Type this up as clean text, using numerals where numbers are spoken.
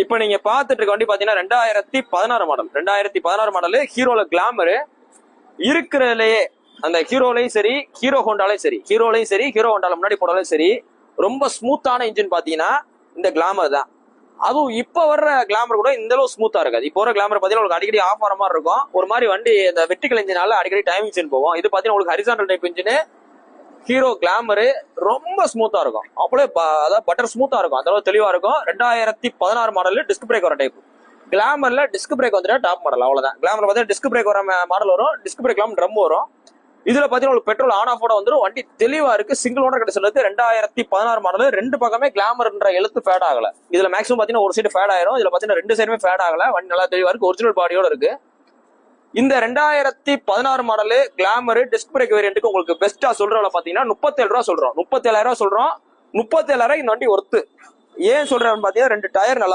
இப்ப நீங்க பாத்துட்டு இருக்க வண்டி பாத்தீங்கன்னா 2016 மாடல். 2016 மாடல் ஹீரோல கிளாமரு இருக்கிறதுலயே அந்த ஹீரோலையும் சரி, ஹீரோ ஹோண்டாலையும் சரி, ஹீரோ ஹோண்டால முன்னாடி போனாலும் சரி, ரொம்ப ஸ்மூத்தான இன்ஜின் பாத்தீங்கன்னா இந்த கிளாமர் தான். அதுவும் இப்ப வர்ற கிளாமர் கூட இந்த அளவு ஸ்மூத்தா இருக்காது. இப்போ வர கிளாமர் பாத்தீங்கன்னா உங்களுக்கு அடிக்கடி ஆஃப் ஆற மாதிரி இருக்கும். ஒரு மாதிரி வண்டி இந்த வெர்டிகல் இன்ஜினால அடிக்கடி டைமிங் இன்ஜின் போகும். இது பாத்தீங்கன்னா உங்களுக்கு horizontal type engine hero Glamour ரொம்ப ஸ்மூத்தா இருக்கும். அப்படியே அதாவது பட்டர் ஸ்மூத்தா இருக்கும். அந்த அளவு தெளிவா இருக்கும். 2016 மாடல் டிஸ்க் பிரேக் வர டைப். கிளாமர்ல டிஸ்க் பிரேக் வந்துட்டு டாப் மாடல் அவ்வளவுதான். கிளாமர்ல பாத்தீங்கன்னா டிஸ்க் பிரேக் வர மாடல் வரும். டிஸ்க் பிரேக் இல்லாம ட்ரம் வரும். இதுல பாத்தீங்கன்னா உங்களுக்கு பெட்ரோல் ஆன் ஆஃப் வந்துடும். வண்டி தெளிவா இருக்கு. சிங்கிள் ஓனர் கண்டிஷன் இருக்கு. 2016 மாடல். ரெண்டு பக்கமே கிளாமர்ன்ற எழுத்து ஃபேட் ஆகல. இதுல மேக்ஸிமம் பாத்தீங்கன்னா ஒரு சைடு ஃபேட் ஆயிரும். இதுல பாத்தீங்கன்னா ரெண்டு சைடுமே ஃபேட் ஆகல. வண்டி நல்லா தெளிவா இருக்கு. ஒரிஜினல் பாடியோட இருக்கு. இந்த 2016 மாடல் கிளாமர் டிஸ்க் பிரேக் வேரியன்ட்டுக்கு உங்களுக்கு பெஸ்டா சொல்றவங்க பாத்தீங்கன்னா 37 ரூபா சொல்றோம். 37,000 சொல்றோம். 37,000 இந்த வண்டி ஒர்த்து. ஏன் சொல்றேன் பாத்தீங்கன்னா 2 டயர் நல்லா